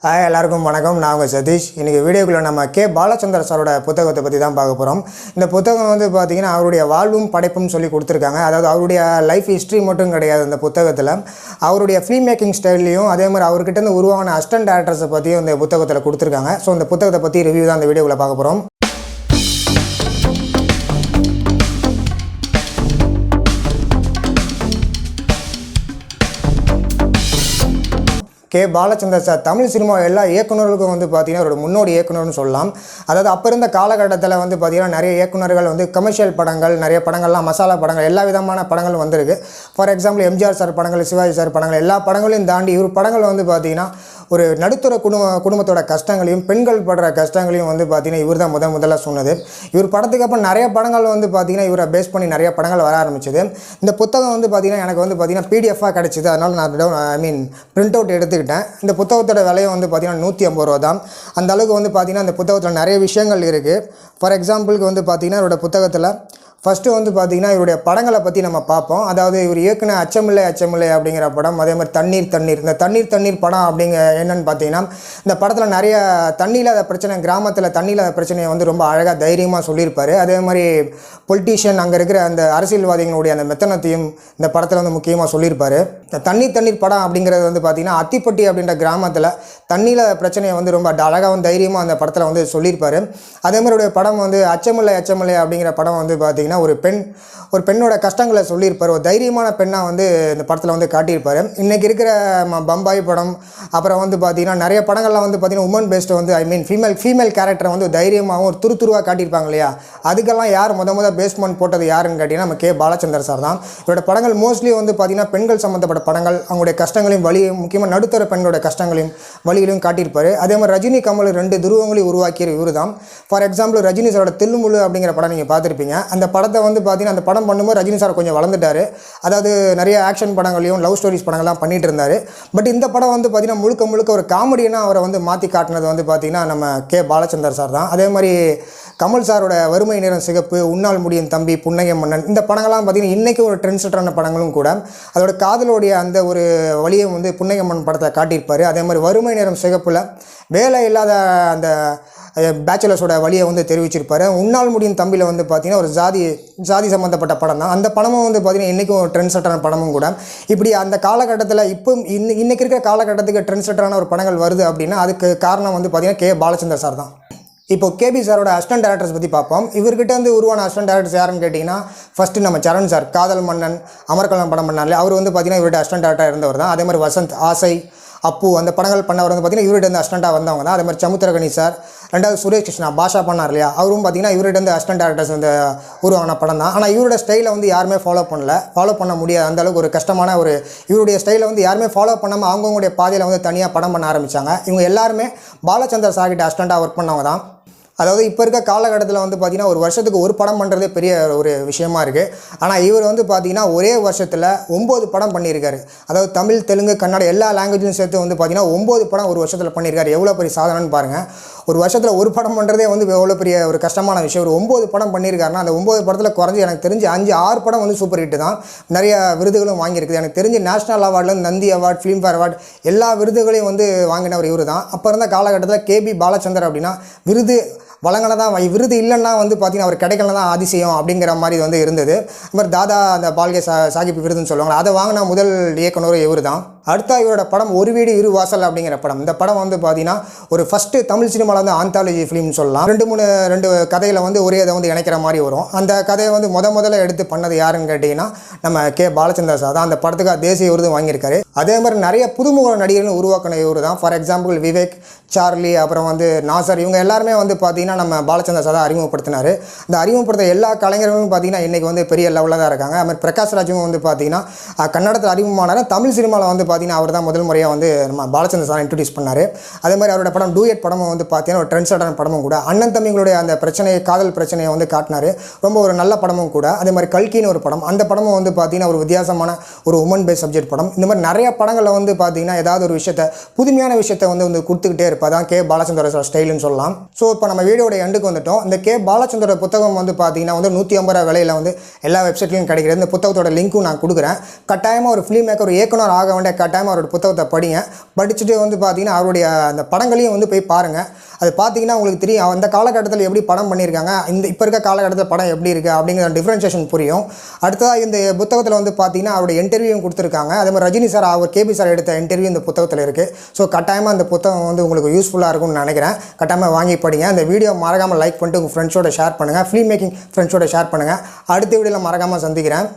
Hi எல்லாருக்கும் வணக்கம். நான் உங்கள் சதீஷ். இன்றைக்கி வீடியோக்குள்ளே நம்ம கே பாலச்சந்தர் சாரோட புத்தகத்தை பற்றி தான் பார்க்க போகிறோம். இந்த புத்தகம் வந்து பார்த்திங்கன்னா அவருடைய வாழ்வும் படைப்பும் சொல்லி கொடுத்துருக்காங்க. அதாவது அவருடைய லைஃப் ஹிஸ்ட்ரி மட்டும் கிடையாது இந்த புத்தகத்தில், அவருடைய ஃபிலிம் மேக்கிங் ஸ்டைல்லையும் அதே மாதிரி அவர்கிட்ட உருவான அசிஸ்டன்ட் டேரக்டர்ஸை பற்றியும் இந்த புத்தகத்தில் கொடுத்துருக்காங்க. ஸோ இந்த புத்தகத்தை பற்றி ரிவ்யூ தான் இந்த வீடியோவில் பார்க்க போகிறோம். K Balachander sir Tamil cinema எல்லா இயக்குநர்களுக்கும் வந்து பார்த்திங்கன்னா ஒரு முன்னோடி இயக்குனர்னு சொல்லலாம். அதாவது அப்போ இருந்த காலகட்டத்தில் வந்து பார்த்திங்கன்னா நிறைய இயக்குநர்கள் வந்து கமர்ஷியல் படங்கள், நிறைய படங்கள்லாம் மசாலா படங்கள், எல்லா விதமான படங்களும் வந்திருக்கு. ஃபார் எக்ஸாம்பிள் எம்ஜிஆர் சார் படங்கள், சிவாஜி சார் படங்கள், எல்லா படங்களையும் தாண்டி இவர் படங்கள் வந்து பார்த்திங்கன்னா ஒரு நடுத்தர குடும்பத்தோட கஷ்டங்களையும் பெண்கள் படுற கஷ்டங்களையும் வந்து பார்த்திங்கன்னா இவர் தான் முதல்ல சொன்னது. இவர் படத்துக்கு அப்புறம் நிறைய படங்கள் வந்து பார்த்திங்கன்னா இவரை பேஸ் பண்ணி நிறைய படங்கள் வர ஆரம்பிச்சது. இந்த புத்தகம் வந்து பார்த்திங்கன்னா எனக்கு வந்து பார்த்திங்கன்னா பிடிஎஃபாக கிடச்சிது. அதனால் நான் பிரிண்ட் அவுட் எடுத்துக்கிட்டேன். இந்த புத்தகத்தோட விலையை வந்து பார்த்திங்கன்னா 150 ரூபா தான். அந்த அளவுக்கு வந்து பார்த்திங்கன்னா இந்த புத்தகத்தில் நிறைய விஷயங்கள் இருக்குது. ஃபார் எக்ஸாம்பிளுக்கு வந்து பார்த்திங்கன்னா இவரோட புத்தகத்தில் ஃபஸ்ட்டு வந்து பார்த்திங்கன்னா இவருடைய படங்களை பற்றி நம்ம பார்ப்போம். அதாவது இவர் இயக்குன அச்சமில்லை அப்படிங்கிற படம், அதே மாதிரி தண்ணீர் இந்த தண்ணீர் படம் என்னென்னு பார்த்தீங்கன்னா இந்த படத்தில் நிறைய தண்ணியில்லாத பிரச்சனை, கிராமத்தில் தண்ணியில்லாத பிரச்சனையை வந்து ரொம்ப அழகாக தைரியமாக சொல்லியிருப்பார். அதே மாதிரி பொலிட்டீஷியன், அங்கே இருக்கிற அந்த அரசியல்வாதிகளுடைய அந்த மெத்தனத்தையும் இந்த படத்தில் வந்து முக்கியமாக சொல்லியிருப்பார். இந்த தண்ணீர் படம் அப்படிங்கிறது வந்து பார்த்திங்கன்னா அத்திப்பட்டி அப்படின்ற கிராமத்தில் தண்ணியில் பிரச்சனையை வந்து ரொம்ப அழகாகவும் தைரியமாக அந்த படத்தில் வந்து சொல்லியிருப்பார். அதே மாதிரி படம் வந்து அச்சமில்லை அப்படிங்கிற படம் வந்து பார்த்திங்கன்னா ஒரு பெண்ணோட கஷ்டங்களை சொல்லியிருப்பார். ஒரு தைரியமான பெண்ணாக வந்து இந்த படத்தில் வந்து காட்டியிருப்பார். இன்றைக்கி இருக்கிற பம்பாய் படம், அப்புறம் வந்து பார்த்திங்கன்னா நிறைய படங்கள்லாம் வந்து பார்த்திங்கன்னா உமன் பேஸ்டு வந்து ஃபீமேல் கேரக்டரை வந்து தைரியமாகவும் ஒரு துருதுருவாக காட்டியிருப்பாங்க இல்லையா. அதுக்கெல்லாம் யார் பேஸ்மெண்ட் போட்டது யாருன்னு கேட்டிங்கன்னா நம்ம கே பாலச்சந்தர் சார் தான். இவரோட படங்கள் மோஸ்ட்லி வந்து பார்த்திங்கன்னா பெண்கள் சம்மந்தப்பட்ட படங்கள், அவங்களுடைய கஷ்டங்களையும் வலியும், முக்கியமாக நடுத்தர பெண்களோட கஷ்டங்களையும் வலிகளையும் காட்டியிருப்பார். அதே மாதிரி ரஜினி கமல் 2 துருவங்களையும் உருவாக்கிய இவர் தான். ஃபார் எக்ஸாம்பிள் ரஜினி சாரோட தில்லுமுள்ளு அப்படிங்கிற படம் நீங்கள் பார்த்துருப்பீங்க. அந்த படத்தை வந்து பார்த்திங்கன்னா அந்த படம் பண்ணும்போது ரஜினி சார் கொஞ்சம் வளர்ந்துட்டார். அதாவது நிறைய ஆக்ஷன் படங்களையும் லவ் ஸ்டோரிஸ் படங்கள்லாம் பண்ணிகிட்டு இருந்தார். பட் இந்த படம் வந்து பார்த்திங்கன்னா முழுக்க ஒரு காமெடியனாக அவரை வந்து மாற்றி காட்டினது வந்து பார்த்திங்கன்னா நம்ம கே பாலச்சந்தர் சார் தான். அதே மாதிரி கமல் சாரோட வறுமை நிறம் சிகப்பு, உன்னால் முடியும் தம்பி, புன்னகை மன்னன், இந்த படங்கள்லாம் பார்த்திங்கன்னா இன்றைக்கி ஒரு ட்ரெண்ட் செட்டரான படங்களும் கூட. அதோட காதலோடைய அந்த ஒரு வழியை வந்து புன்னகை மன்னன் படத்தை காட்டியிருப்பார். அதே மாதிரி வறுமை நிறம் சிகப்பில் வேலை இல்லாத அந்த பேச்சுலர்ஸோட வழியை வந்து தெரிவிச்சிருப்பார். உன்னால் முடியும் தம்பியில் வந்து பார்த்திங்கன்னா ஒரு ஜாதி சம்மந்தப்பட்ட படம் தான். அந்த படமும் வந்து பார்த்திங்கன்னா இன்றைக்கும் ஒரு ட்ரெண்ட் செட்டரான படமும் கூட. இப்படி அந்த காலகட்டத்தில் இப்போ இன்றைக்கி இருக்கிற காலகட்டத்துக்கு ட்ரெண்ட் செட்டரான ஒரு படங்கள் வருது அப்படின்னா அதுக்கு காரணம் வந்து பார்த்திங்கன்னா கே பாலச்சந்தர் சார் தான். இப்போ கேபி சாரோட அசிஸ்டன்ட் டேரக்டர்ஸ் பற்றி பார்ப்போம். இவர்கிட்ட வந்து உருவான அசிஸ்டன்ட் டேரக்டர்ஸ் யாருன்னு கேட்டிங்கன்னா ஃபஸ்ட்டு நம்ம சரண் சார், காதல் மன்னன், அமர்கலம் படம் பண்ணார்ல, அவர் வந்து பார்த்திங்கன்னா இவர்கிட்ட அசிஸ்டன்ட் டேரக்டர் இருந்தவர் தான். அதே மாதிரி வசந்த், ஆசை, அப்பு, அந்த படங்கள் பண்ணவர் வந்து பார்த்திங்கன்னா இவர்கிட்ட வந்து அசிஸ்டண்ட்டாக வந்தவங்க தான். அதே மாதிரி சமுத்திரகனி சார், ரெண்டாவது சுரேஷ் கிருஷ்ணா பாஷா பண்ணார் இல்லையா, அவரும் பார்த்திங்கன்னா இவர்கிட்ட வந்து அசிஸ்டன்ட் டேரக்டர்ஸ் வந்து உருவான படம் தான். ஆனால் இவரோட ஸ்டைலை வந்து யாருமே ஃபாலோ பண்ண முடியாது. அந்தளவுக்கு ஒரு கஷ்டமான இவருடைய ஸ்டைலை வந்து யாருமே ஃபாலோ பண்ணாமல் அவங்கவுங்களுடைய பாதையில் வந்து தனியாக படம் பண்ண ஆரம்பித்தாங்க. இவங்க எல்லாருமே பாலச்சந்தர் சார்கிட்ட அசிஸ்டண்ட்டாக ஒர்க் பண்ணவங்க தான். அதாவது இப்போ இருக்க காலகட்டத்தில் வந்து பார்த்திங்கன்னா ஒரு வருஷத்துக்கு ஒரு படம் பண்ணுறதே பெரிய ஒரு விஷயமா இருக்குது. ஆனால் இவர் வந்து பார்த்திங்கன்னா ஒரே வருஷத்தில் 9 படம் பண்ணியிருக்காரு. அதாவது தமிழ், தெலுங்கு, கன்னடம் எல்லா லாங்குவேஜும் சேர்த்து வந்து பார்த்திங்கன்னா 9 படம் ஒரு வருஷத்தில் பண்ணியிருக்காரு. எவ்வளோ பெரிய சாதனைன்னு பாருங்கள். ஒரு வருஷத்தில் ஒரு படம் பண்ணுறதே வந்து எவ்வளோ பெரிய ஒரு கஷ்டமான விஷயம். ஒரு 9 படம் பண்ணியிருக்காருன்னா அந்த 9 படத்தில் குறைஞ்சி எனக்கு தெரிஞ்சு 5-6 படம் வந்து சூப்பர் ஹிட்டு தான். நிறைய விருதுகளும் வாங்கியிருக்குது. எனக்கு தெரிஞ்சு நேஷனல் அவார்ட்லேருந்து நந்தி அவார்ட், ஃபிலிம்ஃபேர் அவார்ட் எல்லா விருதுகளையும் வந்து வாங்கினவர் இவர் தான். அப்போ இருந்த காலகட்டத்தில் கேபி பாலச்சந்தர் அப்படின்னா விருது வழங்கினதான், விருது இல்லைன்னா வந்து பார்த்திங்கன்னா அவர் கிடைக்கல தான் அதிசயம் அப்படிங்கிற மாதிரி வந்து இருந்தது. அது மாதிரி தாதா அந்த பால்கே சாஹிப் விருதுன்னு சொல்லுவாங்க, அதை வாங்கின முதல் இயக்குனர் இவர் தான். அடுத்த இவரோட படம் ஒரு வீடு இரு வாசல் அப்படிங்கிற படம். இந்த படம் வந்து பார்த்திங்கன்னா ஒரு ஃபஸ்ட்டு தமிழ் சினிமாவில் வந்து ஆந்தாலஜி ஃபிலிம்னு சொல்லலாம். 2 கதையில் வந்து ஒரே இதை வந்து இணைக்கிற மாதிரி வரும். அந்த கதையை வந்து முதல்ல எடுத்து பண்ணது யாருன்னு கேட்டிங்கன்னா நம்ம கே பாலச்சந்தர் சார் தான். அந்த படத்துக்கு தேசிய விருது வாங்கியிருக்காரு. அதே மாதிரி நிறைய புதுமுக நடிகர்கள் உருவாக்கின இவர் தான். ஃபார் எக்ஸாம்பிள் விவேக், சார்லி, அப்புறம் வந்து நாசர், இவங்க எல்லாருமே வந்து பார்த்திங்கன்னா நம்ம பாலச்சந்தர் சார் தான் அறிமுகப்படுத்தினார். இந்த அறிமுகப்படுத்த எல்லா கலைஞர்களும் பார்த்திங்கன்னா இன்றைக்கி வந்து பெரிய லெவலில் தான் இருக்காங்க. அது மாதிரி பிரகாஷ் ராஜும் வந்து பார்த்திங்கன்னா கன்னடத்தில் அறிமுகமானார். தமிழ் சினிமாவில் வந்து பார்த்திங்கன்னா அவர் தான் முதல் முறையாக வந்து நம்ம பாலச்சந்தர் சார் இன்ட்ரடியூஸ் பண்ணார். அதே மாதிரி அவரோட படம் டூயட் படமும் வந்து பார்த்திங்கன்னா ஒரு ட்ரெண்ட் செட்டரான படமும் கூட. அண்ணன் தம்பிங்களுடைய அந்த காதல் பிரச்சனையை வந்து காட்டினார். ரொம்ப ஒரு நல்ல படமும் கூட. அதே மாதிரி கல்கின்னு ஒரு படம், அந்த படமும் வந்து பார்த்திங்கன்னா ஒரு வித்தியாசமான ஒரு உமன் பேஸ் சப்ஜெக்ட் படம். இந்த மாதிரி நிறைய படங்களில் வந்து பார்த்திங்கன்னா ஏதாவது ஒரு விஷயத்தை, புதுமையான விஷயத்தை வந்து கொடுத்துக்கிட்டே இருப்பா தான் கே பாலச்சந்தர் சார் ஸ்டைலுன்னு சொல்லலாம். ஸோ இப்போ நம்ம வீடியோட எண்டுக்கு வந்துட்டோம். இந்த கே பாலச்சந்தரோட புத்தகம் வந்து பார்த்திங்கன்னா வந்து 150 ரூபா விலையில் வந்து எல்லா வெப்சைட்லையும் கிடைக்கிறது. இந்த புத்தகத்தோட லிங்க்கும் நான் கொடுக்குறேன். கட்டாயமாக ஒரு ஃபிலிம் மேக்கர், ஒரு இயக்குனர் ஆக வேண்டிய கட்டாயமாக அவரோட புத்தகத்தை படிங்க. படிச்சுட்டு வந்து பார்த்தீங்கன்னா அவருடைய அந்த படங்களையும் வந்து போய் பாருங்கள். அது பார்த்தீங்கன்னா உங்களுக்கு தெரியும் அந்த காலகட்டத்தில் எப்படி படம் பண்ணியிருக்காங்க, இப்போ இருக்க காலகட்டத்தில் படம் எப்படி இருக்குது அப்படிங்கிற டிஃப்ரென்ஷியேஷன் புரியும். அடுத்ததாக இந்த புத்தகத்தில் வந்து பார்த்தீங்கன்னா அவருடைய இன்டர்வியூவும் கொடுத்துருக்காங்க. அதே மாதிரி ரஜினி சார் அவர் கேபி சார் எடுத்த இன்டர்வியூ இந்த புத்தகத்தில் இருக்குது. ஸோ கட்டாயமாக அந்த புத்தகம் வந்து உங்களுக்கு யூஸ்ஃபுல்லாக இருக்கும்னு நினைக்கிறேன். கட்டாயமாக வாங்கி படிங்க. இந்த வீடியோ மறக்காமல் லைக் பண்ணிட்டு உங்கள் ஃப்ரெண்ட்ஸோட ஷேர் பண்ணுங்கள். ஃபிலிம் மேக்கிங் ஃப்ரெண்ட்ஸோட ஷேர் பண்ணுங்கள். அடுத்த வீடியோவில் மறக்காமல் சந்திக்கிறேன்.